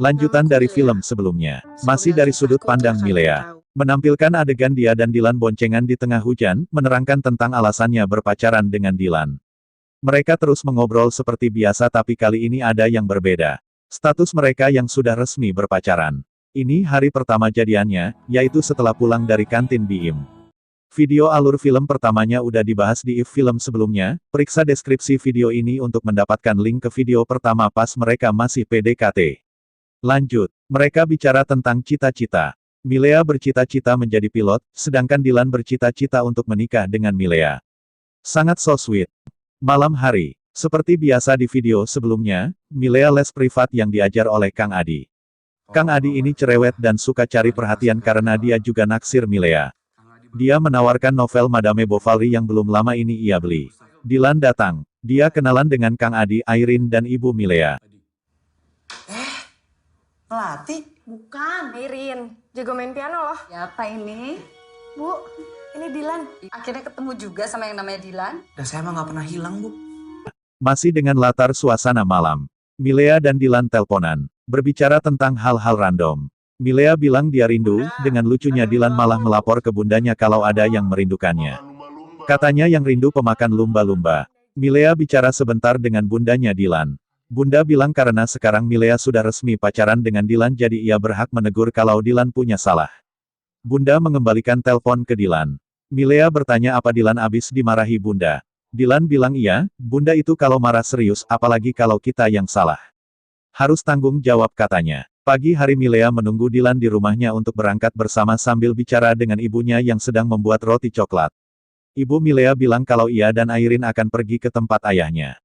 Lanjutan dari film sebelumnya. Masih dari sudut pandang Milea. Menampilkan adegan dia dan Dylan boncengan di tengah hujan, menerangkan tentang alasannya berpacaran dengan Dylan. Mereka terus mengobrol seperti biasa tapi kali ini ada yang berbeda. Status mereka yang sudah resmi berpacaran. Ini hari pertama jadiannya, yaitu setelah pulang dari kantin BIM. Video alur film pertamanya udah dibahas di film sebelumnya, periksa deskripsi video ini untuk mendapatkan link ke video pertama pas mereka masih PDKT. Lanjut, mereka bicara tentang cita-cita. Milea bercita-cita menjadi pilot, sedangkan Dylan bercita-cita untuk menikah dengan Milea. Sangat so sweet. Malam hari, seperti biasa di video sebelumnya, Milea les privat yang diajar oleh Kang Adi. Kang Adi ini cerewet dan suka cari perhatian karena dia juga naksir Milea. Dia menawarkan novel Madame Bovary yang belum lama ini ia beli. Dylan datang. Dia kenalan dengan Kang Adi, Irene dan Ibu Milea. Melati? Bukan, Irene. Jago main piano loh. Siapa ini? Bu, ini Dylan. Akhirnya ketemu juga sama yang namanya Dylan? Dan saya emang nggak pernah hilang, Bu. Masih dengan latar suasana malam. Milea dan Dylan telponan. Berbicara tentang hal-hal random. Milea bilang dia rindu, dengan lucunya Dylan malah melapor ke bundanya kalau ada yang merindukannya. Katanya yang rindu pemakan lumba-lumba. Milea bicara sebentar dengan bundanya Dylan. Bunda bilang karena sekarang Milea sudah resmi pacaran dengan Dylan jadi ia berhak menegur kalau Dylan punya salah. Bunda mengembalikan telepon ke Dylan. Milea bertanya apa Dylan abis dimarahi Bunda. Dylan bilang iya, Bunda itu kalau marah serius, apalagi kalau kita yang salah. Harus tanggung jawab katanya. Pagi hari Milea menunggu Dylan di rumahnya untuk berangkat bersama sambil bicara dengan ibunya yang sedang membuat roti coklat. Ibu Milea bilang kalau ia dan Irene akan pergi ke tempat ayahnya.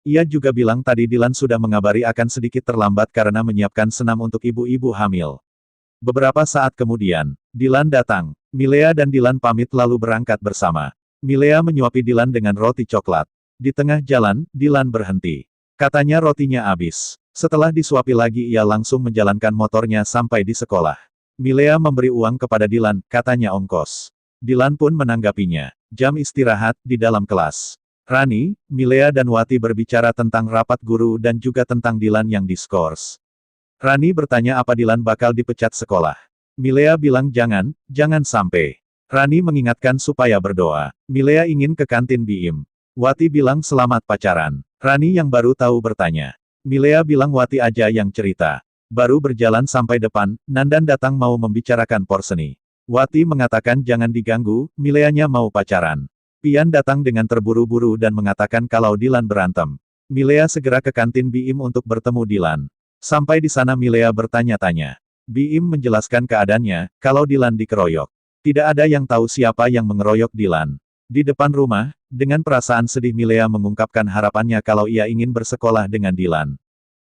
Ia juga bilang tadi Dylan sudah mengabari akan sedikit terlambat karena menyiapkan senam untuk ibu-ibu hamil. Beberapa saat kemudian, Dylan datang. Milea dan Dylan pamit lalu berangkat bersama. Milea menyuapi Dylan dengan roti coklat. Di tengah jalan, Dylan berhenti. Katanya rotinya habis. Setelah disuapi lagi ia langsung menjalankan motornya sampai di sekolah. Milea memberi uang kepada Dylan, katanya ongkos. Dylan pun menanggapinya. Jam istirahat, di dalam kelas. Rani, Milea dan Wati berbicara tentang rapat guru dan juga tentang Dylan yang diskors. Rani bertanya apa Dylan bakal dipecat sekolah. Milea bilang jangan sampai. Rani mengingatkan supaya berdoa. Milea ingin ke kantin BIM. Wati bilang selamat pacaran. Rani yang baru tahu bertanya. Milea bilang Wati aja yang cerita. Baru berjalan sampai depan, Nandan datang mau membicarakan porseni. Wati mengatakan jangan diganggu, Mileanya mau pacaran. Pian datang dengan terburu-buru dan mengatakan kalau Dylan berantem. Milea segera ke kantin BIM untuk bertemu Dylan. Sampai di sana Milea bertanya-tanya. BIM menjelaskan keadaannya, kalau Dylan dikeroyok. Tidak ada yang tahu siapa yang mengeroyok Dylan. Di depan rumah, dengan perasaan sedih Milea mengungkapkan harapannya kalau ia ingin bersekolah dengan Dylan.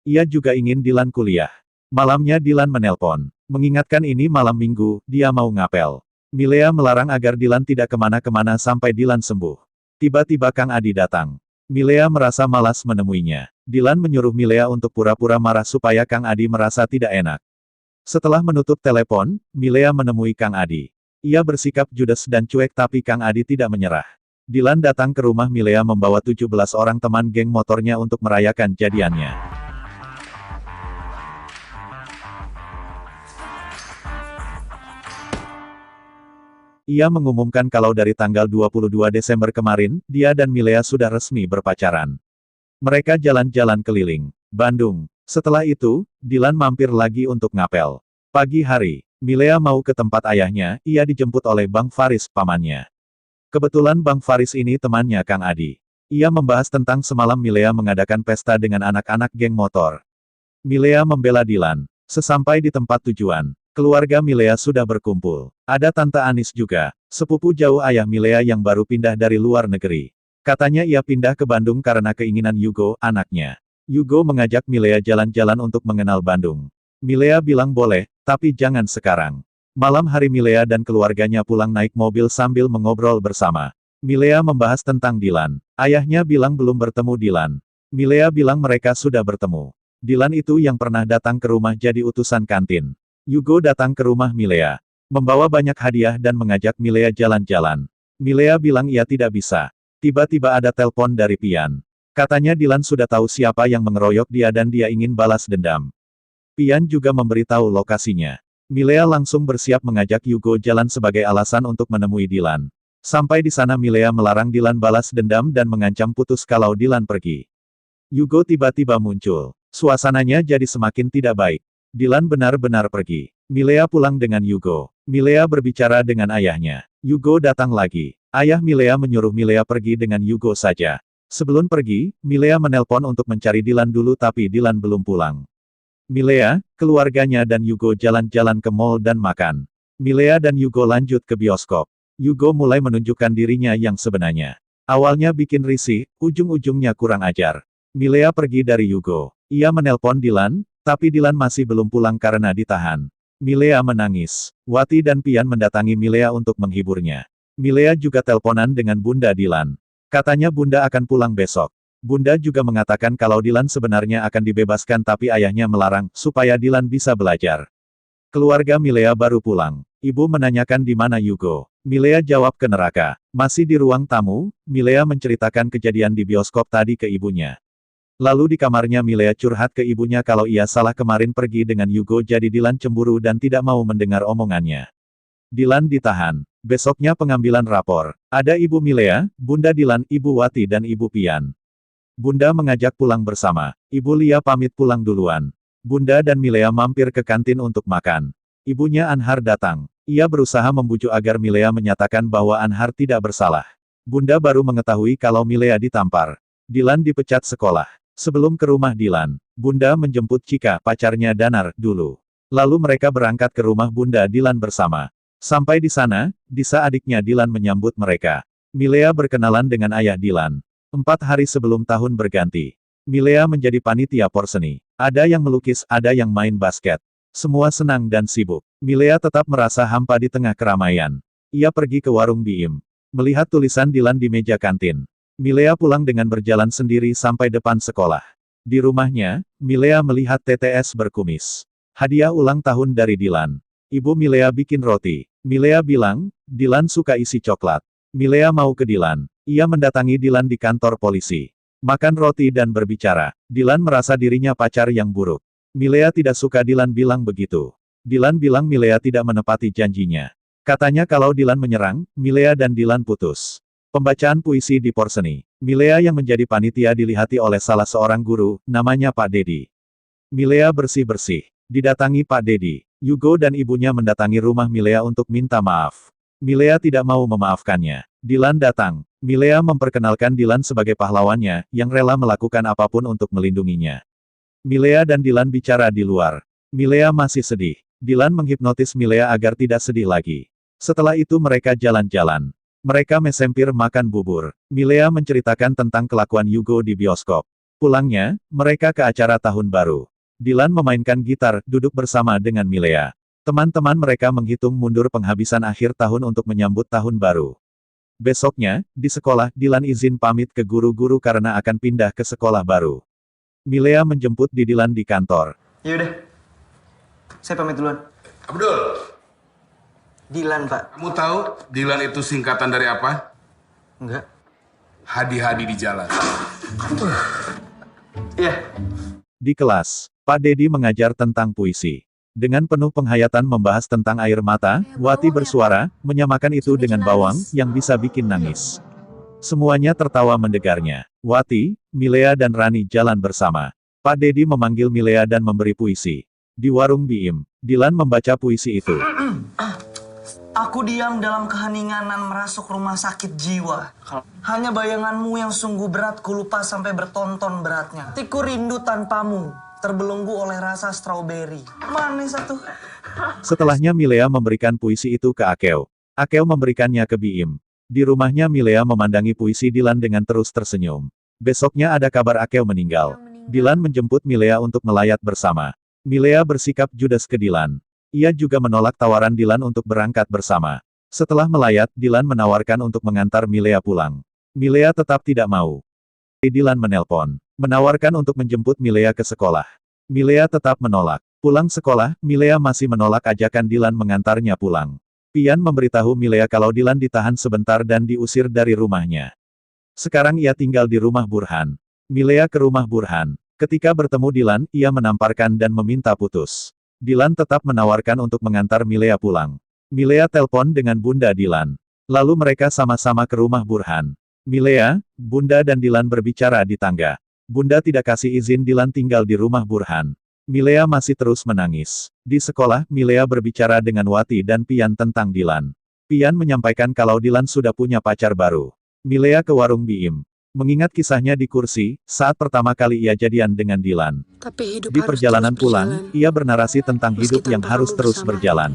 Ia juga ingin Dylan kuliah. Malamnya Dylan menelpon. Mengingatkan ini malam minggu, dia mau ngapel. Milea melarang agar Dylan tidak kemana-kemana sampai Dylan sembuh. Tiba-tiba Kang Adi datang. Milea merasa malas menemuinya. Dylan menyuruh Milea untuk pura-pura marah supaya Kang Adi merasa tidak enak. Setelah menutup telepon, Milea menemui Kang Adi. Ia bersikap judes dan cuek tapi Kang Adi tidak menyerah. Dylan datang ke rumah Milea membawa 17 orang teman geng motornya untuk merayakan jadiannya. Ia mengumumkan kalau dari tanggal 22 Desember kemarin, dia dan Milea sudah resmi berpacaran. Mereka jalan-jalan keliling Bandung. Setelah itu, Dylan mampir lagi untuk ngapel. Pagi hari, Milea mau ke tempat ayahnya, ia dijemput oleh Bang Faris, pamannya. Kebetulan Bang Faris ini temannya Kang Adi. Ia membahas tentang semalam Milea mengadakan pesta dengan anak-anak geng motor. Milea membela Dylan. Sesampai di tempat tujuan, keluarga Milea sudah berkumpul. Ada Tante Anis juga, sepupu jauh ayah Milea yang baru pindah dari luar negeri. Katanya ia pindah ke Bandung karena keinginan Yugo, anaknya. Yugo mengajak Milea jalan-jalan untuk mengenal Bandung. Milea bilang boleh, tapi jangan sekarang. Malam hari Milea dan keluarganya pulang naik mobil sambil mengobrol bersama. Milea membahas tentang Dylan. Ayahnya bilang belum bertemu Dylan. Milea bilang mereka sudah bertemu. Dylan itu yang pernah datang ke rumah jadi utusan kantin. Yugo datang ke rumah Milea. Membawa banyak hadiah dan mengajak Milea jalan-jalan. Milea bilang ia tidak bisa. Tiba-tiba ada telepon dari Pian. Katanya Dylan sudah tahu siapa yang mengeroyok dia dan dia ingin balas dendam. Pian juga memberitahu lokasinya. Milea langsung bersiap mengajak Yugo jalan sebagai alasan untuk menemui Dylan. Sampai di sana Milea melarang Dylan balas dendam dan mengancam putus kalau Dylan pergi. Yugo tiba-tiba muncul. Suasananya jadi semakin tidak baik. Dylan benar-benar pergi. Milea pulang dengan Yugo. Milea berbicara dengan ayahnya. Yugo datang lagi. Ayah Milea menyuruh Milea pergi dengan Yugo saja. Sebelum pergi, Milea menelpon untuk mencari Dylan dulu tapi Dylan belum pulang. Milea, keluarganya dan Yugo jalan-jalan ke mall dan makan. Milea dan Yugo lanjut ke bioskop. Yugo mulai menunjukkan dirinya yang sebenarnya. Awalnya bikin risih, ujung-ujungnya kurang ajar. Milea pergi dari Yugo. Ia menelpon Dylan, tapi Dylan masih belum pulang karena ditahan. Milea menangis. Wati dan Pian mendatangi Milea untuk menghiburnya. Milea juga teleponan dengan Bunda Dylan. Katanya Bunda akan pulang besok. Bunda juga mengatakan kalau Dylan sebenarnya akan dibebaskan tapi ayahnya melarang, supaya Dylan bisa belajar. Keluarga Milea baru pulang. Ibu menanyakan di mana Yugo. Milea jawab ke neraka. Masih di ruang tamu, Milea menceritakan kejadian di bioskop tadi ke ibunya. Lalu di kamarnya Milea curhat ke ibunya kalau ia salah kemarin pergi dengan Yugo jadi Dylan cemburu dan tidak mau mendengar omongannya. Dylan ditahan. Besoknya pengambilan rapor. Ada Ibu Milea, Bunda Dylan, Ibu Wati dan Ibu Pian. Bunda mengajak pulang bersama. Ibu Lia pamit pulang duluan. Bunda dan Milea mampir ke kantin untuk makan. Ibunya Anhar datang. Ia berusaha membujuk agar Milea menyatakan bahwa Anhar tidak bersalah. Bunda baru mengetahui kalau Milea ditampar. Dylan dipecat sekolah. Sebelum ke rumah Dylan, Bunda menjemput Chika, pacarnya Danar, dulu. Lalu mereka berangkat ke rumah Bunda Dylan bersama. Sampai di sana, Disa adiknya Dylan menyambut mereka. Milea berkenalan dengan ayah Dylan. 4 hari sebelum tahun berganti. Milea menjadi panitia porseni. Ada yang melukis, ada yang main basket. Semua senang dan sibuk. Milea tetap merasa hampa di tengah keramaian. Ia pergi ke warung Biim. Melihat tulisan Dylan di meja kantin. Milea pulang dengan berjalan sendiri sampai depan sekolah. Di rumahnya, Milea melihat TTS berkumis. Hadiah ulang tahun dari Dylan. Ibu Milea bikin roti. Milea bilang, Dylan suka isi coklat. Milea mau ke Dylan. Ia mendatangi Dylan di kantor polisi. Makan roti dan berbicara. Dylan merasa dirinya pacar yang buruk. Milea tidak suka Dylan bilang begitu. Dylan bilang Milea tidak menepati janjinya. Katanya kalau Dylan menyerang, Milea dan Dylan putus. Pembacaan puisi di porseni. Milea yang menjadi panitia dilihati oleh salah seorang guru, namanya Pak Dedi. Milea bersih-bersih. Didatangi Pak Dedi. Yugo dan ibunya mendatangi rumah Milea untuk minta maaf. Milea tidak mau memaafkannya. Dylan datang. Milea memperkenalkan Dylan sebagai pahlawannya, yang rela melakukan apapun untuk melindunginya. Milea dan Dylan bicara di luar. Milea masih sedih. Dylan menghipnotis Milea agar tidak sedih lagi. Setelah itu mereka jalan-jalan. Mereka mesempir makan bubur. Milea menceritakan tentang kelakuan Yugo di bioskop. Pulangnya, mereka ke acara tahun baru. Dylan memainkan gitar, duduk bersama dengan Milea. Teman-teman mereka menghitung mundur penghabisan akhir tahun untuk menyambut tahun baru. Besoknya, di sekolah, Dylan izin pamit ke guru-guru karena akan pindah ke sekolah baru. Milea menjemput di Dylan di kantor. Yaudah, saya pamit duluan. Abdul, Dylan, Pak. kamu tahu Dylan itu singkatan dari apa? Enggak. Hadi-hadi di jalan. Iya. Di kelas, Pak Dedi mengajar tentang puisi. Dengan penuh penghayatan membahas tentang air mata, Wati bersuara, menyamakan itu dengan bawang, yang bisa bikin nangis. Semuanya tertawa mendengarnya. Wati, Milea dan Rani jalan bersama. Pak Dedi memanggil Milea dan memberi puisi. Di warung Biim, Dylan membaca puisi itu. Aku diam dalam keheninganan merasuk rumah sakit jiwa. Hanya bayanganmu yang sungguh berat ku lupa sampai bertonton beratnya. Hatiku rindu tanpamu, terbelenggu oleh rasa stroberi. Manis satu. Setelahnya Milea memberikan puisi itu ke Akeo. Akeo memberikannya ke Biim. Di rumahnya Milea memandangi puisi Dylan dengan terus tersenyum. Besoknya ada kabar Akeo meninggal. Dylan menjemput Milea untuk melayat bersama. Milea bersikap judes ke Dylan. Ia juga menolak tawaran Dylan untuk berangkat bersama. Setelah melayat, Dylan menawarkan untuk mengantar Milea pulang. Milea tetap tidak mau. Dylan menelpon, menawarkan untuk menjemput Milea ke sekolah. Milea tetap menolak. Pulang sekolah, Milea masih menolak ajakan Dylan mengantarnya pulang. Pian memberitahu Milea kalau Dylan ditahan sebentar dan diusir dari rumahnya. Sekarang ia tinggal di rumah Burhan. Milea ke rumah Burhan. Ketika bertemu Dilan, ia menamparkan dan meminta putus. Dilan tetap menawarkan untuk mengantar Milea pulang. Milea telepon dengan Bunda Dilan. Lalu mereka sama-sama ke rumah Burhan. Milea, Bunda dan Dilan berbicara di tangga. Bunda tidak kasih izin Dilan tinggal di rumah Burhan. Milea masih terus menangis. Di sekolah, Milea berbicara dengan Wati dan Pian tentang Dilan. Pian menyampaikan kalau Dilan sudah punya pacar baru. Milea ke warung Biim. Mengingat kisahnya di kursi, saat pertama kali ia jadian dengan Dilan. Tapi hidup Di harus perjalanan terus pulang, berjalan. ia bernarasi tentang Meski hidup yang tanpa harus kamu terus bersama. berjalan.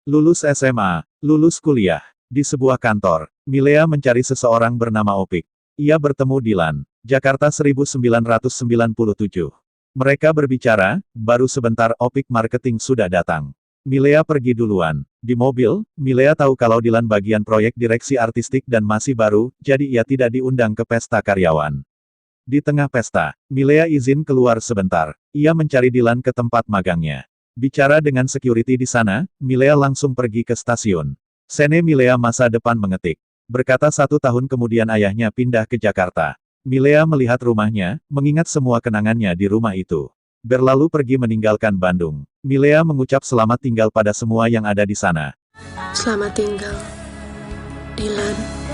Lulus SMA, lulus kuliah. Di sebuah kantor, Milea mencari seseorang bernama Opik. Ia bertemu Dilan. Jakarta 1997. Mereka berbicara, baru sebentar Opik marketing sudah datang. Milea pergi duluan. Di mobil, Milea tahu kalau Dilan bagian proyek direksi artistik dan masih baru, jadi ia tidak diundang ke pesta karyawan. Di tengah pesta, Milea izin keluar sebentar. Ia mencari Dilan ke tempat magangnya. Bicara dengan security di sana, Milea langsung pergi ke stasiun. Sene Milea masa depan mengetik. Berkata 1 tahun kemudian ayahnya pindah ke Jakarta. Milea melihat rumahnya, mengingat semua kenangannya di rumah itu. Berlalu pergi meninggalkan Bandung. Milea mengucap selamat tinggal pada semua yang ada di sana. Selamat tinggal, Dilan.